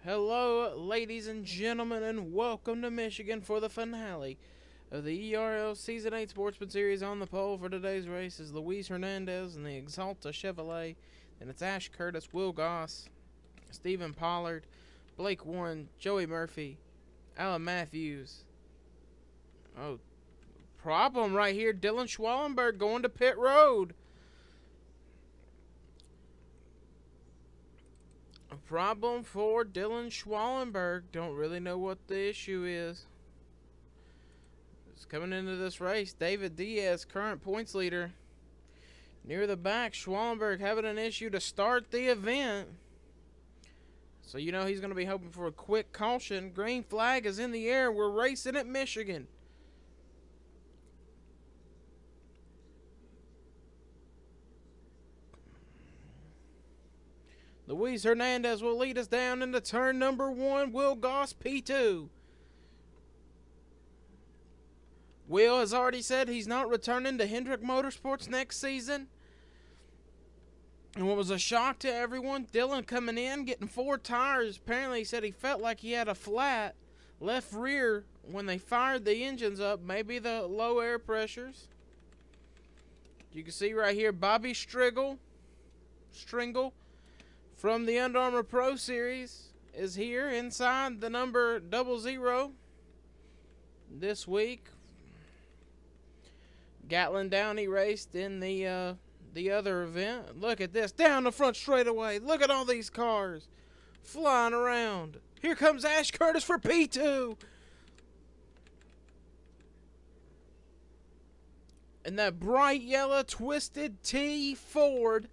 Hello, ladies and gentlemen, and welcome to Michigan for the finale of the ERL Season 8 Sportsman Series. On the pole for today's race is Luis Hernandez and the Exalta Chevrolet. And it's Ash Curtis, Will Goss, Stephen Pollard, Blake Warren, Joey Murphy, Alan Matthews. Oh, problem right here. Dylan Schwallenberg going to pit road. A problem for Dylan Schwallenberg. Don't really know what the issue is. It's coming into this race. David Diaz, current points leader. Near the back, Schwallenberg having an issue to start the event. So you know he's going to be hoping for a quick caution. Green flag is in the air. We're racing at Michigan. Luis Hernandez will lead us down into turn number 1. Will Goss, P2. Will has already said he's not returning to Hendrick Motorsports next season. And what was a shock to everyone, Dylan coming in, getting 4 tires. Apparently he said he felt like he had a flat left rear when they fired the engines up. Maybe the low air pressures. You can see right here, Bobby Stringle from the Under Armour Pro Series is here inside the number 00 this week. Gatlin Downey raced in the other event. Look at this, down the front straightaway. Look at all these cars flying around. Here comes Ash Curtis for P2. And that bright yellow Twisted T Ford.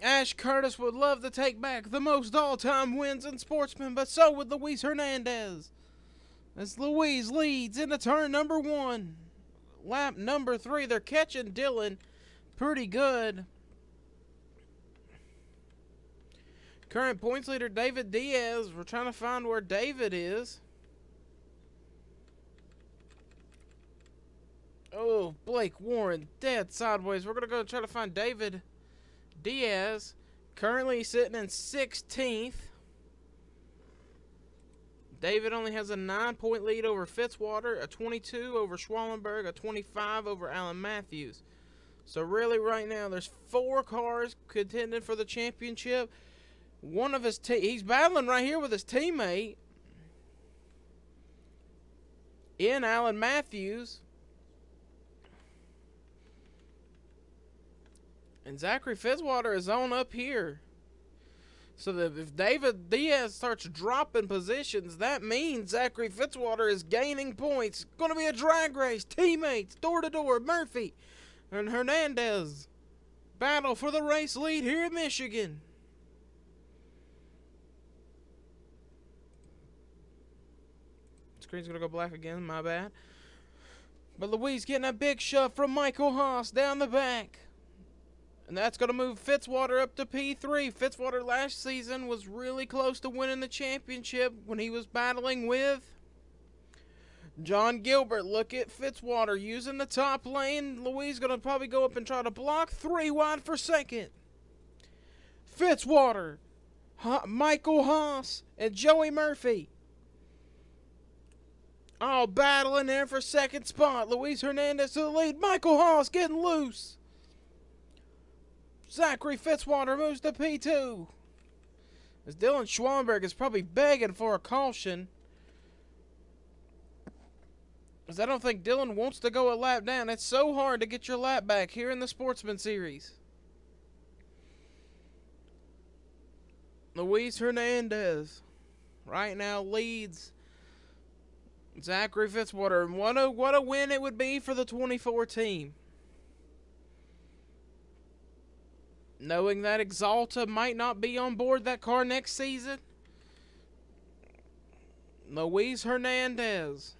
Ash Curtis would love to take back the most all-time wins in Sportsman, but so would Luis Hernandez. As Luis leads into turn number 1. Lap number 3. They're catching Dylan pretty good. Current points leader David Diaz. We're trying to find where David is. Oh, Blake Warren dead sideways. We're going to go try to find David Diaz, currently sitting in 16th. David only has a 9-point lead over Fitzwater, a 22 over Schwallenberg, a 25 over Alan Matthews. So really right now there's 4 cars contending for the championship. One of his he's battling right here with his teammate in Alan Matthews. And Zachary Fitzwater is on up here. So that if David Diaz starts dropping positions, that means Zachary Fitzwater is gaining points. Going to be a drag race. Teammates, door to door. Murphy and Hernandez battle for the race lead here in Michigan. Screen's going to go black again. My bad. But Luis getting a big shove from Michael Haas down the back. And that's going to move Fitzwater up to P3. Fitzwater last season was really close to winning the championship when he was battling with John Gilbert. Look at Fitzwater using the top lane. Luis going to probably go up and try to block. 3 wide for second. Fitzwater, Michael Haas, and Joey Murphy all battling there for second spot. Luis Hernandez to the lead. Michael Haas getting loose. Zachary Fitzwater moves to P2. As Dylan Schwallenberg is probably begging for a caution. As I don't think Dylan wants to go a lap down. It's so hard to get your lap back here in the Sportsman Series. Luis Hernandez right now leads Zachary Fitzwater. And what a win it would be for the 24 team. Knowing that Exalta might not be on board that car next season. Luis Hernandez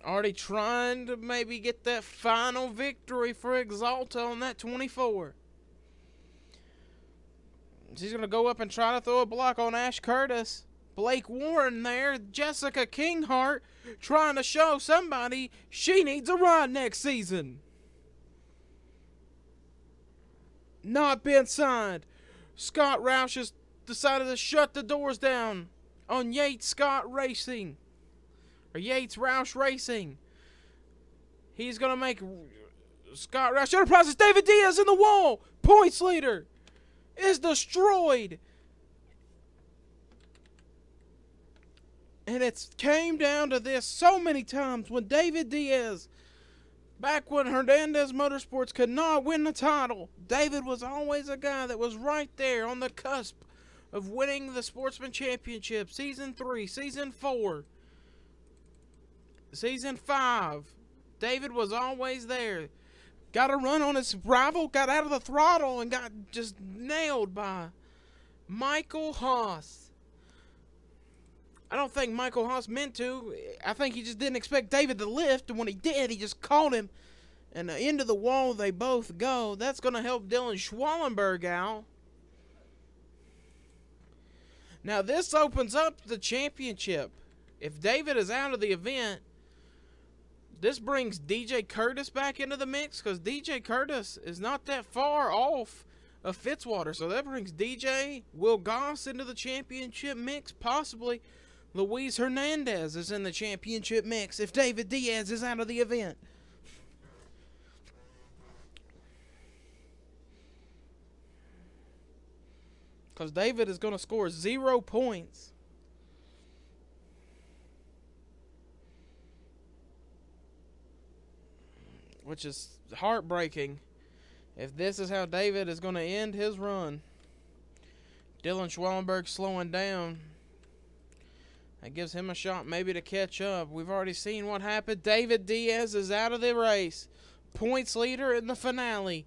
already trying to maybe get that final victory for Exalta on that 24. She's going to go up and try to throw a block on Ash Curtis. Blake Warren there. Jessica Kinghart trying to show somebody she needs a ride next season. Not been signed. Scott Roush's decided to shut the doors down on Yates Scott Racing. Or Yates Roush Racing. He's going to make Scott Roush Enterprises. David Diaz in the wall. Points leader is destroyed. And it came down to this so many times when David Diaz, back when Hernandez Motorsports could not win the title, David was always a guy that was right there on the cusp of winning the Sportsman Championship. Season 3, Season 4, Season 5. David was always there. Got a run on his rival, got out of the throttle, and got just nailed by Michael Haas. I don't think Michael Haas meant to. I think he just didn't expect David to lift, and when he did, he just caught him. And into the wall they both go. That's going to help Dylan Schwallenberg out. Now this opens up the championship. If David is out of the event, this brings DJ Curtis back into the mix, because DJ Curtis is not that far off of Fitzwater. So that brings DJ, Will Goss into the championship mix, possibly. Luis Hernandez is in the championship mix if David Diaz is out of the event. Because David is going to score 0 points. Which is heartbreaking if this is how David is going to end his run. Dylan Schwallenberg slowing down. That gives him a shot maybe to catch up. We've already seen what happened. David Diaz is out of the race. Points leader in the finale.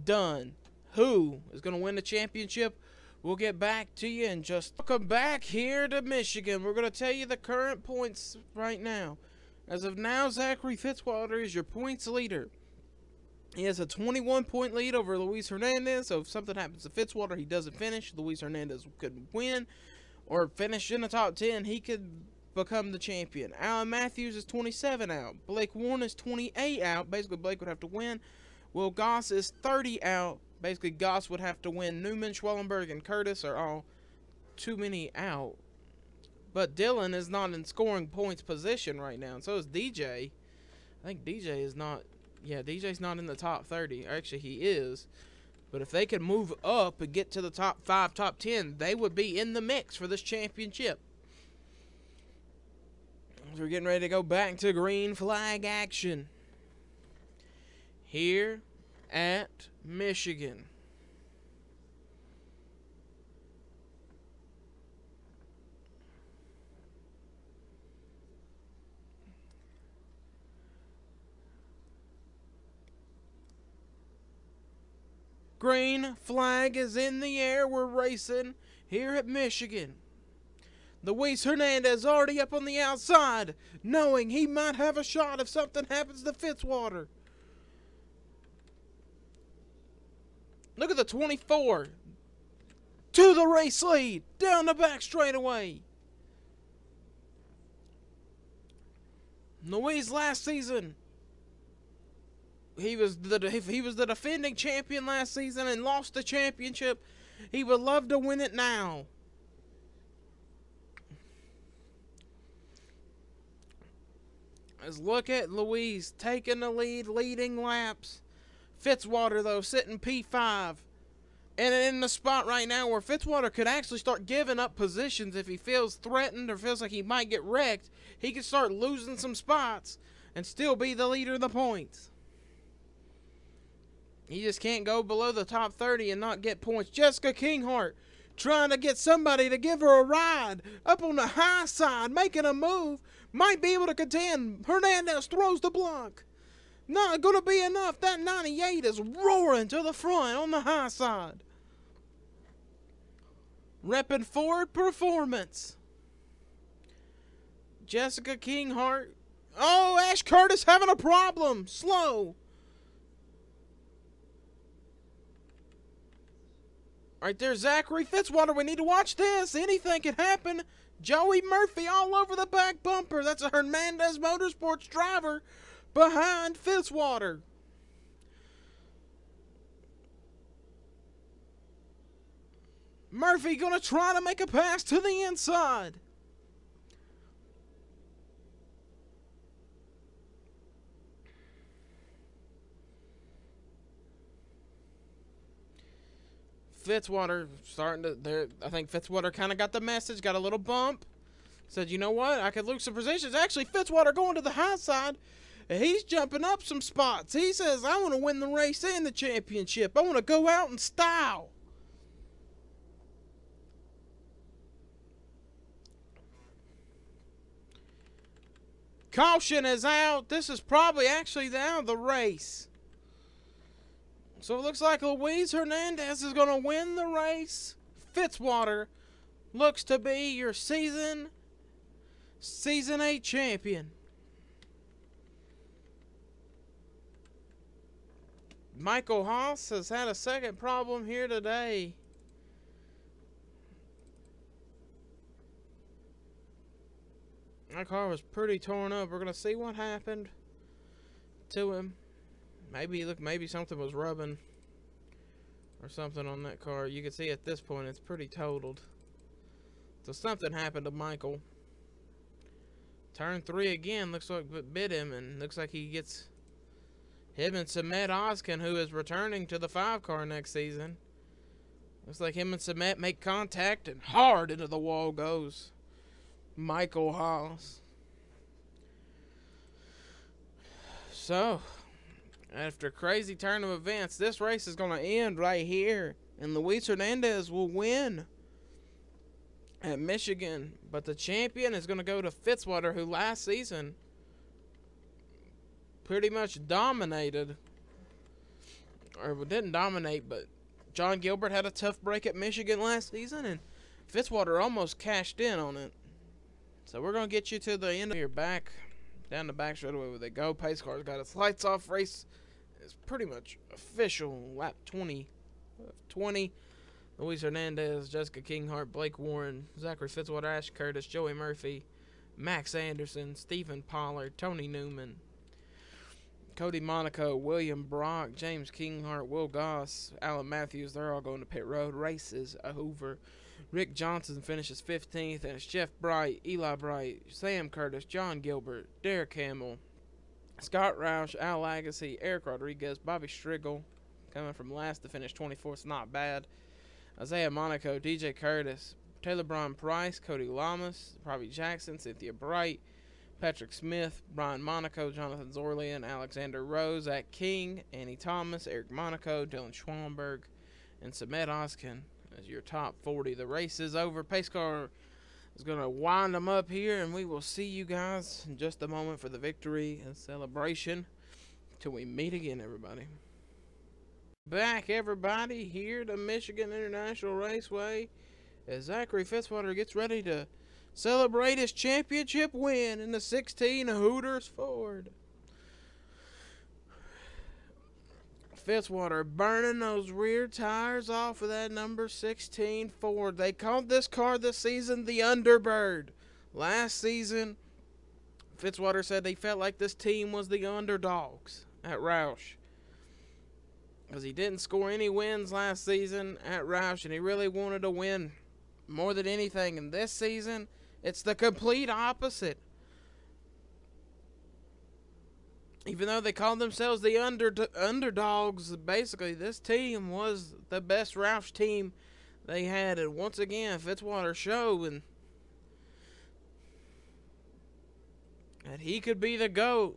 Done. Who is going to win the championship? We'll get back to you in just... Welcome back here to Michigan. We're going to tell you the current points right now. As of now, Zachary Fitzwater is your points leader. He has a 21-point lead over Luis Hernandez. So if something happens to Fitzwater, he doesn't finish. Luis Hernandez could win or finish in the top 10. He could become the champion. Alan Matthews is 27 out. Blake Warren is 28 out. Basically, Blake would have to win. Will Goss is 30 out. Basically, Goss would have to win. Newman, Schwellenberg, and Curtis are all too many out. But Dylan is not in scoring points position right now. And so is DJ. I think DJ is not... Yeah, DJ's not in the top 30. Actually, he is. But if they could move up and get to the top 5, top 10, they would be in the mix for this championship. So we're getting ready to go back to green flag action here at Michigan. Green flag is in the air. We're racing here at Michigan. Luis Hernandez already up on the outside, knowing he might have a shot if something happens to Fitzwater. Look at the 24. To the race lead. Down the back straightaway. Luis last season, he was the defending champion last season and lost the championship. He would love to win it now. Let's look at Luis taking the lead, leading laps. Fitzwater, though, sitting P5. And in the spot right now where Fitzwater could actually start giving up positions if he feels threatened or feels like he might get wrecked. He could start losing some spots and still be the leader of the points. He just can't go below the top 30 and not get points. Jessica Kinghart trying to get somebody to give her a ride up on the high side, making a move. Might be able to contend. Hernandez throws the block. Not going to be enough. That 98 is roaring to the front on the high side. Repping Ford Performance. Jessica Kinghart. Oh, Ash Curtis having a problem. Slow. Right there, Zachary Fitzwater. We need to watch this. Anything can happen. Joey Murphy all over the back bumper. That's a Hernandez Motorsports driver behind Fitzwater. Murphy gonna try to make a pass to the inside. Fitzwater starting to there. I think Fitzwater kind of got the message, got a little bump. Said, you know what? I could lose some positions. Actually, Fitzwater going to the high side. He's jumping up some spots. He says, I want to win the race and the championship. I want to go out in style. Caution is out. This is probably actually the end of the race. So it looks like Luis Hernandez is going to win the race. Fitzwater looks to be your Season 8 champion. Michael Haas has had a second problem here today. That car was pretty torn up. We're going to see what happened to him. Maybe something was rubbing or something on that car. You can see at this point it's pretty totaled. So something happened to Michael. Turn 3 again, looks like it bit him, and looks like he gets him and Samet Ozkan, who is returning to the 5 car next season. Looks like him and Samet make contact, and hard into the wall goes Michael Haas. So, after a crazy turn of events, this race is going to end right here, and Luis Hernandez will win at Michigan. But the champion is going to go to Fitzwater, who last season pretty much dominated, or didn't dominate, but John Gilbert had a tough break at Michigan last season, and Fitzwater almost cashed in on it. So we're going to get you to the end of your back, down the back straightaway where they go. Pace car's got its lights off. Race is pretty much official. Lap 20. Luis Hernandez, Jessica Kinghart, Blake Warren, Zachary Fitzwater, Ash Curtis, Joey Murphy, Max Anderson, Stephen Pollard, Tony Newman, Cody Monaco, William Brock, James Kinghart, Will Goss, Alan Matthews. They're all going to pit road. Race is over. Rick Johnson finishes 15th, and it's Jeff Bright, Eli Bright, Sam Curtis, John Gilbert, Derek Hamill, Scott Roush, Al Agassi, Eric Rodriguez, Bobby Striegel, coming from last to finish 24th. Not bad. Isaiah Monaco, DJ Curtis, Taylor Brian Price, Cody Lamas, Robbie Jackson, Cynthia Bright, Patrick Smith, Brian Monaco, Jonathan Zorlian, Alexander Rose, Zach King, Annie Thomas, Eric Monaco, Dylan Schwamberg, and Samet Ozkan as your top 40. The race is over. Pace car is going to wind them up here, and we will see you guys in just a moment for the victory and celebration till we meet again, everybody. Back, everybody, here to Michigan International Raceway as Zachary Fitzwater gets ready to celebrate his championship win in the 16 Hooters Ford. Fitzwater burning those rear tires off of that number 16 Ford. They called this car this season the Underbird. Last season, Fitzwater said he felt like this team was the underdogs at Roush, because he didn't score any wins last season at Roush, and he really wanted to win more than anything. And this season, it's the complete opposite. Even though they called themselves the underdogs, basically this team was the best Roush team they had. And once again, Fitzwater showed that he could be the GOAT.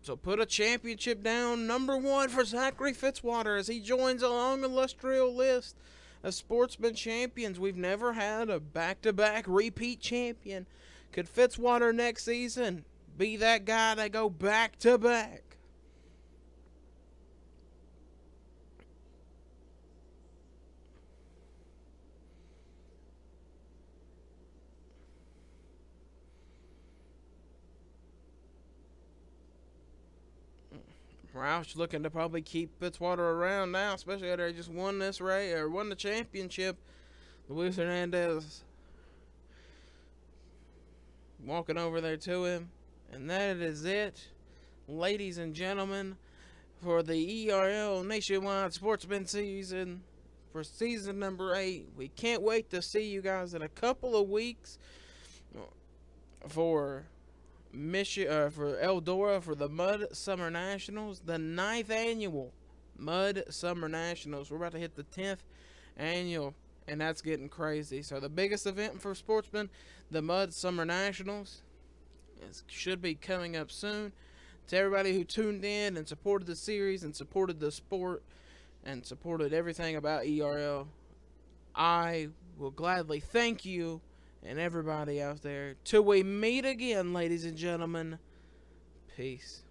So put a championship down, number 1 for Zachary Fitzwater, as he joins a long illustrious list of Sportsman champions. We've never had a back-to-back repeat champion. Could Fitzwater next season be that guy that go back-to-back? Roush looking to probably keep Fitzwater around now, especially after he just won this race, or won the championship. Luis Hernandez walking over there to him. And that is it, ladies and gentlemen, for the ERL Nationwide Sportsman season, for season number 8. We can't wait to see you guys in a couple of weeks for for Eldora for the Mud Summer Nationals, the 9th annual Mud Summer Nationals. We're about to hit the 10th annual, and that's getting crazy. So the biggest event for Sportsman, the Mud Summer Nationals, should be coming up soon. To everybody who tuned in and supported the series and supported the sport and supported everything about ERL, I will gladly thank you and everybody out there. Till we meet again, ladies and gentlemen, peace.